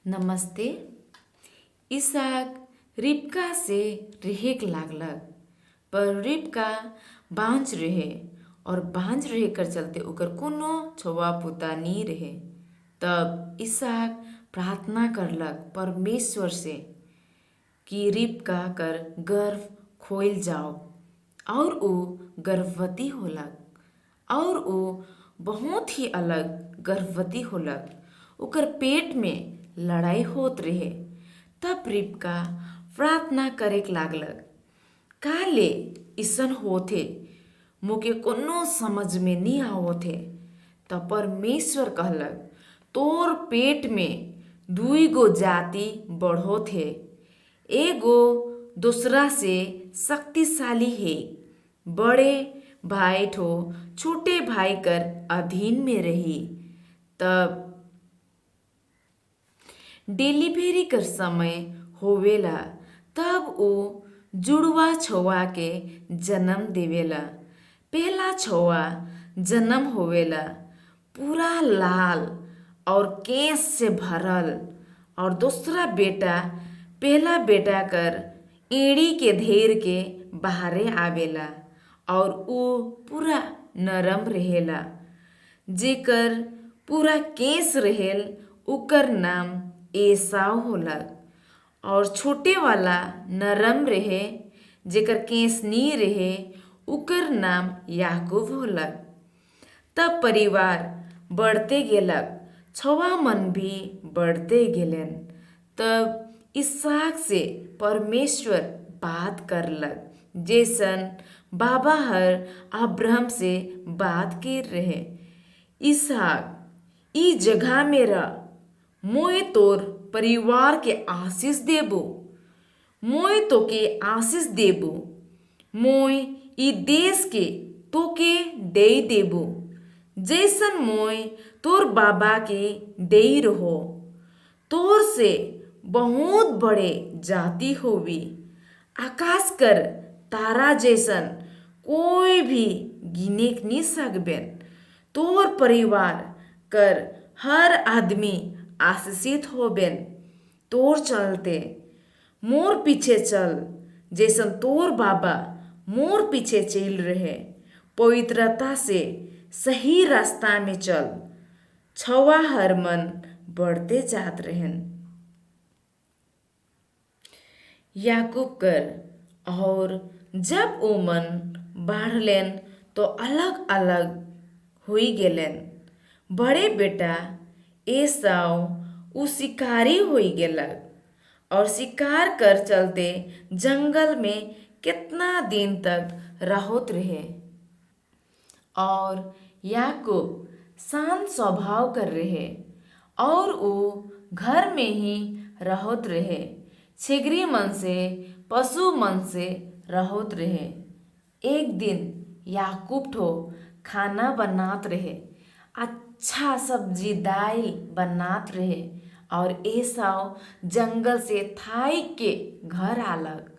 नमस्ते। इसहाक रिबका से रहेक लागलक, पर रिबका बाँझ रहे और बाँझ रहे कर चलते ओकर कोनो छौआ पुता नी रहे। तब इसहाक प्रार्थना करलक परमेश्वर से कि रिबका कर गर्भ खोल जाओ, और ओ गर्भवती होलक और ओ बहुत ही अलग गर्भवती होलक। ओकर पेट में लड़ाई होत रहे। तब रिबका प्रार्थना करेक लागलक, काले इसन होथे मोके कोनो समझ में नी आवथे। तब परमेश्वर कहलक, तोर पेट में दुई गो जाति बढ़ोथे, एगो दूसरा से शक्तिशाली है। बड़े भाई ठो छोटे भाई कर अधीन में रही। तब डिलीवरी कर समय होवेला, तब ओ जुड़वा छौआ के जन्म देवेला। पहला छौआ जन्म होवेला पूरा लाल और केस से भरल, और दूसरा बेटा पहला बेटा कर एड़ी के धेर के बाहरे आवेला, और ऊ पूरा नरम रहेला। जेकर पूरा केस रहेल उकर नाम एसाव होलक, और छोटे वाला नरम रहे जेकर केस नी रहे उकर नाम याकूब होलक। तब परिवार बढ़ते गेलक, छौआ मन भी बढ़ते गेलन। तब इसहाक से परमेश्वर बात करलक, जैसन बाबा हर अब्राहम से बात कर रहे। इसहाक, ई जगह में रह, मोय तोर परिवार के आशीष देबो, मोय तोके आशीष देबो, मोय ई देश के तोके दे देबो, जैसन मोय तोर बाबा के दे रहो। तोर से बहुत बड़े जाति होवी, आकाश कर तारा जैसन कोई भी गिने नी सकबेन। तोर परिवार कर हर आदमी आशीषित होबेन। तोर चलते मोर पीछे चल, जैसन तोर बाबा मोर पीछे चल रहे। पवित्रता से सही रास्ता में चल। छौआ हर मन बढ़ते जात रहन। याकूब कर और जब ओ मन बढ़लेन तो अलग अलग हुई गेलेन। बड़े बेटा एसाव उ शिकारी होई गेलक, और शिकार कर चलते जंगल में कितना दिन तक रहत रहे। और याकूब शांत स्वभाव कर रहे, और वो घर में ही रहत रहे, छिगरी मन से पशु मन से रहत रहे। एक दिन याकूब ठो खाना बनात रहे, अच्छा सब्जी दाल बनात रहे, और एसाव जंगल से थाई के घर आलक,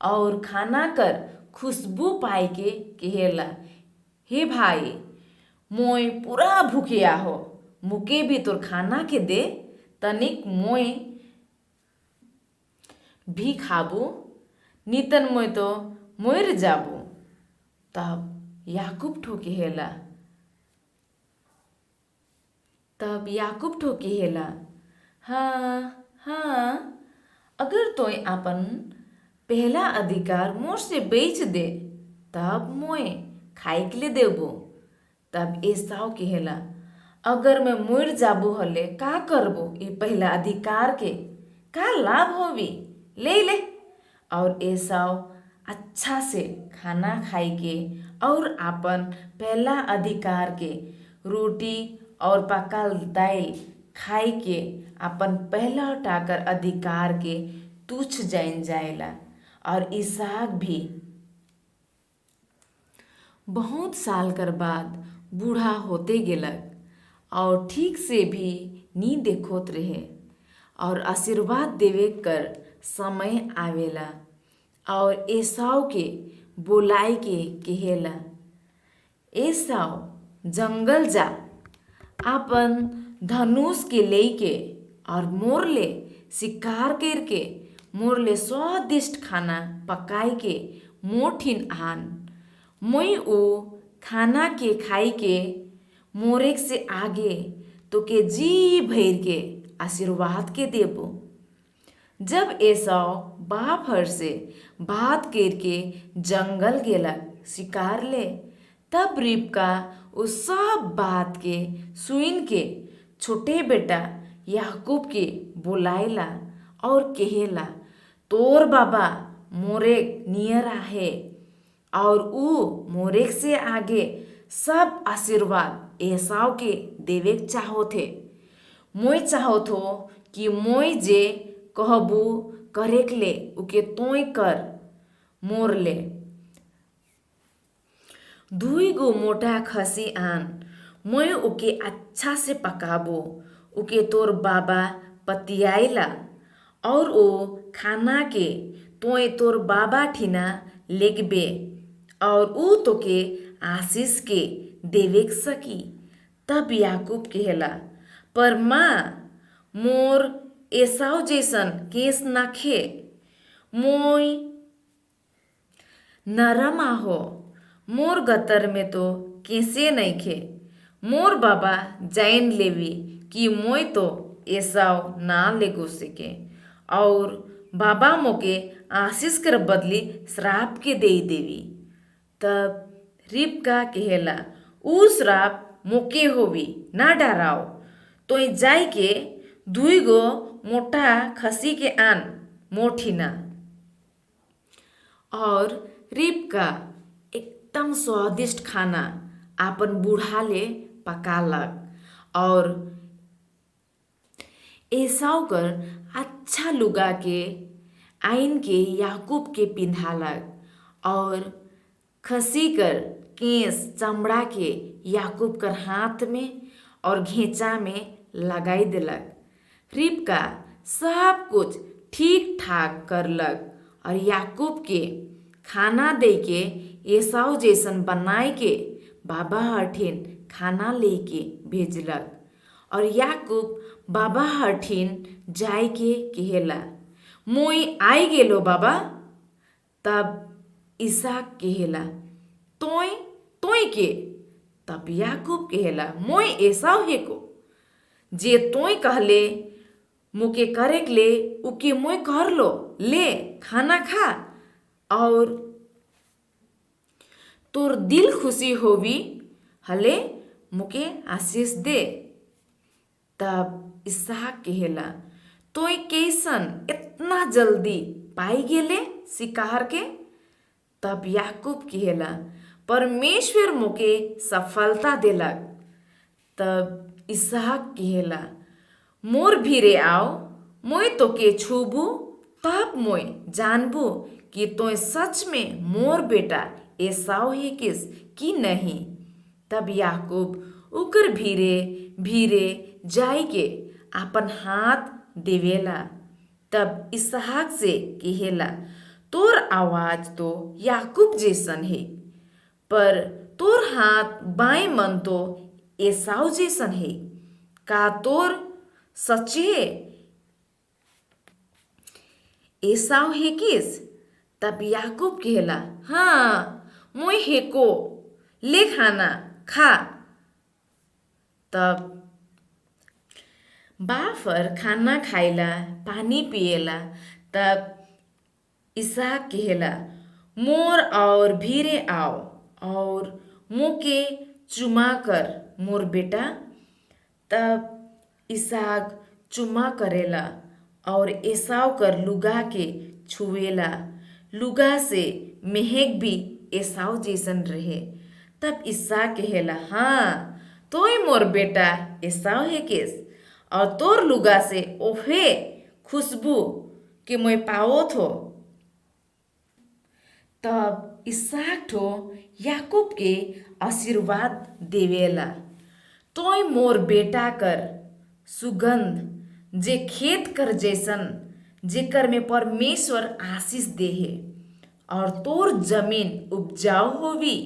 और खाना कर खुशबू पाई के कहेला, हे भाई, मोय पूरा भूखिया हो, मुके भी तोर खाना के दे, तनिक मोय भी खाबू, नितन मोय तो मोर जाबू। तब याकूब ठो कहेला, हाँ हाँ, अगर तोय अपन पहला अधिकार मोर से बेच दे, तब मोय खाए के लिए देबो। तब एसाव कहेला, अगर मैं मर जाबू हले का करबो, ये पहला अधिकार के का लाभ होवी, ले ले। और एसाव अच्छा से खाना खाई के और अपन पहला अधिकार के रोटी और पकल दाल खाई के अपन पहला टाकर अधिकार के तुच्छ जान जाएला। और इसहाक भी बहुत साल कर बाद बूढ़ा होते गेलक, और ठीक से भी नी देखोत रहे, और आशीर्वाद देवे कर समय आवेला, और एसाव के बोलाई के कहेला, एसाव जंगल जा, अपन धनुष के लेके और मोर ले शिकार करके मोर ले स्वादिष्ट खाना पकाई के मोठिन आन। मोई ओ खाना के खाई के मोरेक से आगे तो के जी भर के आशीर्वाद के देबो। जब एसाव बाफर से बात करके जंगल गेलक शिकार ले, तब रिबका उस सब बात के सुन के छोटे बेटा याकूब के बुलाइला और कहेला, तोर बाबा मोरेक नियर आहे और ऊ मोरेक से आगे सब आशीर्वाद एसाव के देवे चाहो थे। मोय चाहो थो कि मोय जे कहबू करेक ले उके तोय कर मोर ले। दुई गो मोटा खसी आन, मोय उके अच्छा से पकाबो, उके तोर बाबा पतियाइला और ओ खाना के तोय तोर बाबा ठिना लेगबे और ऊ तोके आशीष के देवेक सकी। तब याकूब कहेला, पर माँ मोर एसाव जैसन केस नाखे, मोय नरम आहो, मोर गतर में तो केसे नइखे। मोर बाबा जान लेवी कि मोय तो एसाव ना लेगो सके और बाबा मोके आशीष कर बदली श्राप के दे देवी। तब रिबका कहेला, ऊ श्राप मोके होवी ना डराओ, तो जाई के दुई गो मोटा खसी के आन मोठिना। और रिबका एकदम स्वादिष्ट खाना आपन बूढ़ा ले पकालक और एसाव कर अच्छा लुगा के आइन के याकूब के पिंधालक और खसी कर केस चमड़ा के याकूब कर हाथ में और घेंचा में लगाई दिलक। रिबका सब कुछ ठीक ठाक करलक और याकूब के खाना दे के एसाव जैसन बनाए के बाबा हठिन खाना लेके भेजलक। और याकूब बाबा हठिन जाय के कहेला, मोय आई गेलो बाबा। तब इसहाक कहेला, तोय तोय के। तब याकूब कहेला, मोय एसाव हे को, जे तोय कहले मुके करेक ले उके मोय कर लो, ले खाना खा और तोर दिल खुशी होवी, हले मुके आशीष दे। तब इसहाक कहेला, तोय कैसन इतना जल्दी पाई गेले शिकार के। तब याकूब कहेला, परमेश्वर मोके सफलता देलक। तब इसहाक कहेला, मोर भीरे आओ, मोय तोके छूबू, तब मोय जानबू कि तोय सच में मोर बेटा एसाव हे किस कि नहीं। तब याकूब उकर भीरे भीरे जाय के आपन हाथ देवेला। तब इसहाक से कहेला, तोर आवाज तो याकूब जैसन है, पर तोर हाथ बाएं मन तो एसाव जैसन है। का तोर सच्चे एसाव है किस। तब याकूब कहेला, हाँ मोय हेको, ले खाना खा। तब बाफर खाना खाइला पानी पिएला। तब इसहाक कहेला, मोर और भीरे आओ और मोके चुमा कर मोर बेटा। तब इसहाक चुमा करेला और एसाव कर लुगा के छुएला। लुगा से मेहक भी एसाव जैसन रहे। तब इसहाक कहेला, हाँ तोय मोर बेटा एसाव है केस और तोर लुगा से ओफे खुशबू के मोय पाओ थो। तब इसहाक ठो याकूब के आशीर्वाद देवेला, तोय मोर बेटा कर सुगंध जे खेत कर जैसन जेकर में परमेश्वर आशीष देहे और तोर जमीन उपजाऊ होवी,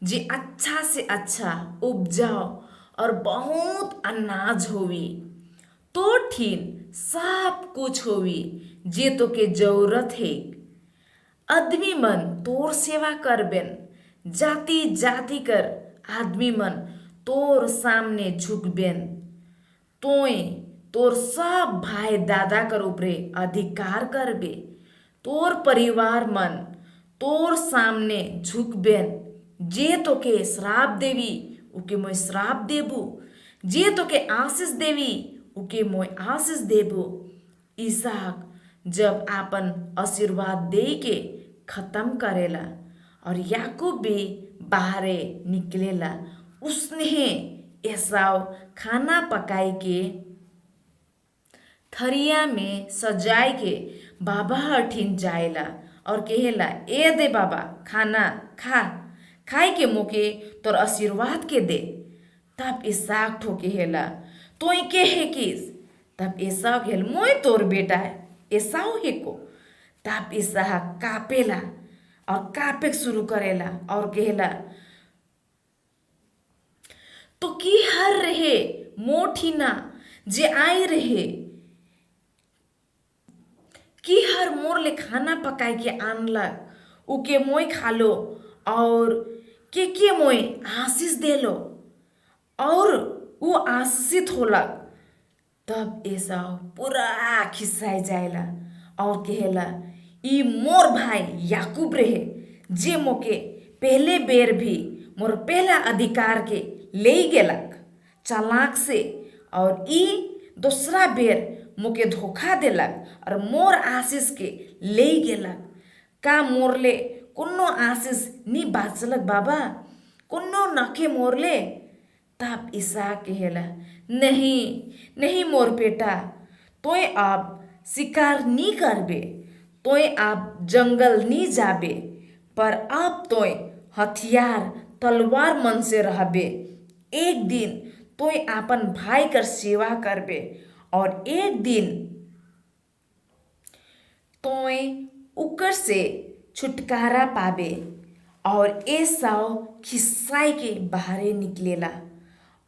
जे अच्छा से अच्छा उपजाऊ और बहुत अनाज होवी। तो ठीन सब कुछ होवी जे तो के जरूरत है। आदमी मन तोर सेवा करबेन, जाति जाति कर आदमी मन तोर सामने झुकबेन। तोय तोर सब भाई दादा कर ऊपरे अधिकार करबे। तोर परिवार मन तोर सामने झुकबेन। जे तो के श्राप देवी उके मोय श्राप देबू, जे तो के आशीष देवी उके मोय आशीष देबू। इसहाक जब आपन आशीर्वाद दे के खत्म करेला और याकूब भी बाहरे निकलेला, उसने एसाव खाना पकाई के थरिया में सजाए के बाबा हठिन जाएला और कहेला, ए दे बाबा खाना खा, खाए के मोके तोर आशीर्वाद के दे। तब इसहाक ठोके हेला, तोय के है किस? तब एसाव कहेल, मोय तोर बेटा है एसाव है को। तब इसहाक कापेला और कापे शुरू करेला और कहेला, तो की हर रहे मोठीना जे आई रहे की हर मोर ले खाना पकाए के आनलक उके मोय खालो और के मोय आशीष देलो और वो आशीषित होलक। तब एसाव पूरा खिसाई जाएला और कहेला, ई मोर भाई याकूब रहे जे मोके पहले बेर भी मोर पहला अधिकार के ले गेलक चालाक से, और ई दूसरा बेर मोके धोखा देलक और मोर आशीष के ले गेलक। का मोरले कोनो आशीष नी बाचलक बाबा, कोनो नखे मोरले? तब इसहाक कहेला, नहीं नहीं मोर बेटा, तोय आप शिकार नी करबे, तोय आप जंगल नी जाबे, पर अब तोय हथियार तलवार मन से रहबे। एक दिन तोय आपन भाई कर सेवा करबे और एक दिन तोय उकर से छुटकारा पाबे। और एसाव खिस्साई के बाहरे निकलेला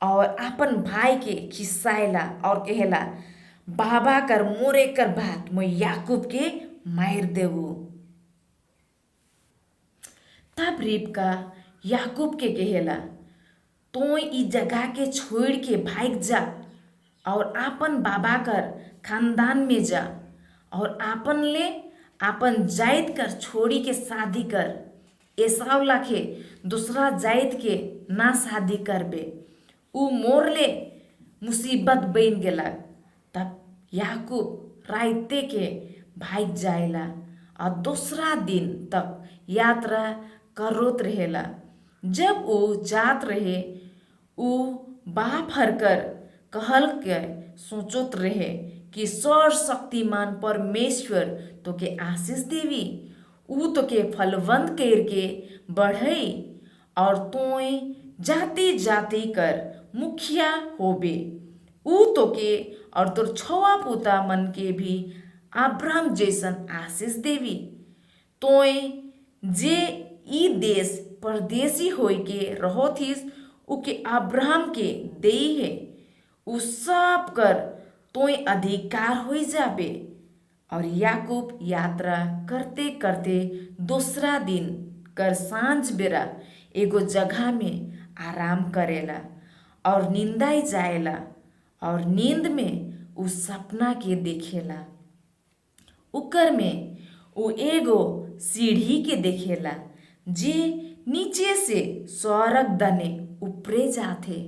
और आपन भाई के खिस्साएला और कहेला, बाबा कर मोरे कर बात मैं याकूब के मार देबू। तब रिबका याकूब के कहेला, तोय ई जगह के छोड़ के भाग जा और आपन बाबा कर खानदान में जा और आपन जाइत कर छोड़ी के शादी कर। एसाव लाखे दूसरा जाइत के ना शादी करबे, उ मोर ले मुसीबत बन गेला। तब याकूब राइते के भाग जाएला और दूसरा दिन तक यात्रा करत रहेला। जब वो जात रहे उ बाप हरकर कहल के सोचत रहे कि सर्वशक्तिमान परमेश्वर तो के आशीष देवी, उ तो के फलवंत कर के बढ़ई और तोय जाति जाति कर मुखिया होबे। उ तो के और तोर छवा पुता मन के भी अब्राहम जैसन आशीष देवी। तोय जे ई देश परदेसी होई के रहोथिस उके अब्राहम के देई है, उ सब कर तोय अधिकार होई जाबे। और याकूब यात्रा करते करते दूसरा दिन कर सांझ बेरा एगो जगह में आराम करेला और नींदाई जाएला और नींद में उ सपना के देखेला। उकर में उ एगो सीढ़ी के देखेला जे नीचे से स्वर्ग दने ऊपरे जाथे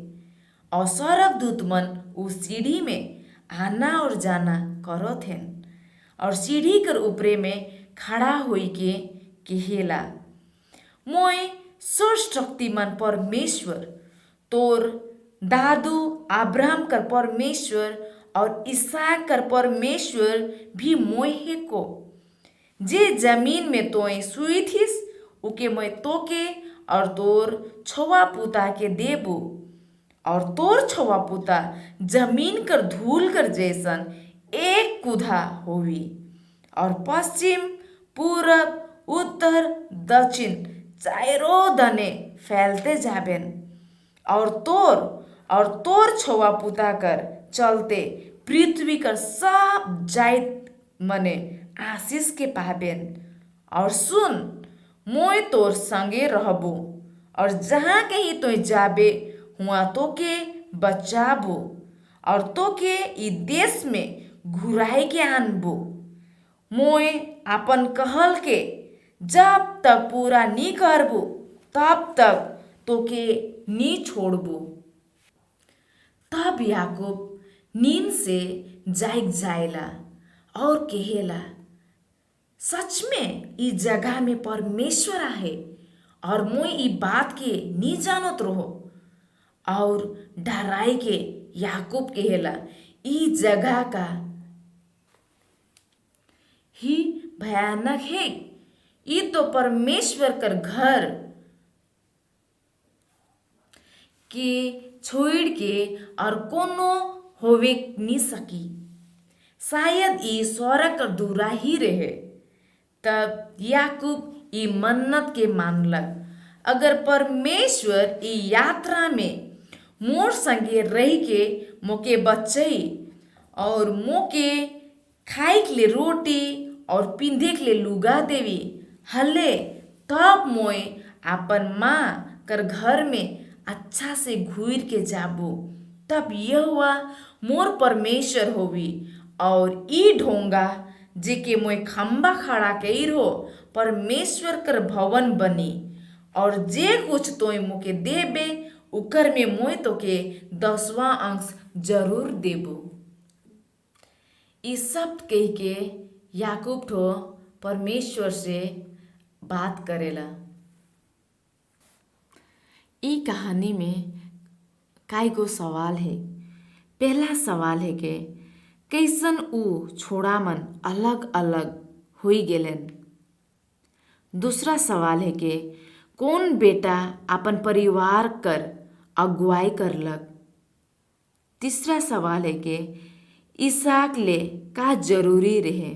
और स्वर्गदूत मन उस सीढ़ी में आना और जाना करत हन। और सीढ़ी कर ऊपरे में खड़ा होई के कहेला, मोय सर्वशक्तिमान परमेश्वर तोर दादू अब्राहम कर परमेश्वर और इसहाक कर परमेश्वर भी मोय है को। जे जमीन में तोय सुई थिस उके मैं तोके और तोर छवा पुता के देबू, और तोर छवा पुता जमीन कर धूल कर जैसन एक कुधा होवी और पश्चिम पूरब उत्तर दक्षिण चारों दने फैलते जाबेन। और तोर छवा पुता कर चलते पृथ्वी कर सब जाइत मने आशीष के पाबेन। और सुन, मोय तोर संगे रहबो और जहाँ कहीं तो जाबे हुआ तो के बचाबो और तो के ई देश में घुराई के आनबो। मोय अपन कहल के जब तक पूरा नी करबो तब तक तो के नी छोड़बो। तब याकूब नींद से जाग जाएला और कहेला, सच में ई जगह में परमेश्वर आहे और मोय ई बात के नी जानत रहो। और डराई के याकूब कहेला, ई जगह का ही भयानक है। ई तो परमेश्वर कर घर के छोड़ के और कोनो होवे नी सकी। शायद ई स्वर्ग कर दूरा ही रहे। तब याकूब ई मन्नत के मानलक, अगर परमेश्वर ई यात्रा में मोर संगे रह के मोके बचई और मोके खाए के लिए रोटी और पिंधे के लिए लुगा देवी हले, तब मोय अपन माँ कर घर में अच्छा से घूर के जाबो। तब यहोवा मोर परमेश्वर होवी और ई ढोंगा जेके मोय खम्बा खड़ा कई हो परमेश्वर कर भवन बनी। और जे कुछ तोय मोके देबे उकर में मोय तो के 10वां अंश जरूर देबो। ई सब कह के याकूब ठो परमेश्वर से बात करेला। ई कहानी में कई गो सवाल है। पहला सवाल है कि कैसन ऊ छोड़ा मन अलग अलग हुई गेलन। दूसरा सवाल है कि कौन बेटा अपन परिवार कर अगुवाई करलक। तीसरा सवाल है कि इसहाक ले का जरूरी रहे।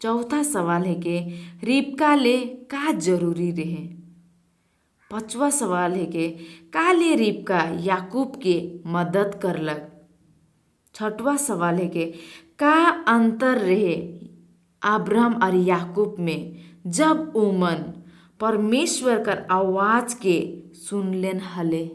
चौथा सवाल है कि रिबका ले का जरूरी रहे। पांचवा सवाल है कि का ले रिबका याकूब के मदद करलक। छठवा सवाल है कि का अंतर रहे अब्राहम और याकूब में जब उमन परमेश्वर कर आवाज के सुनलेन हले।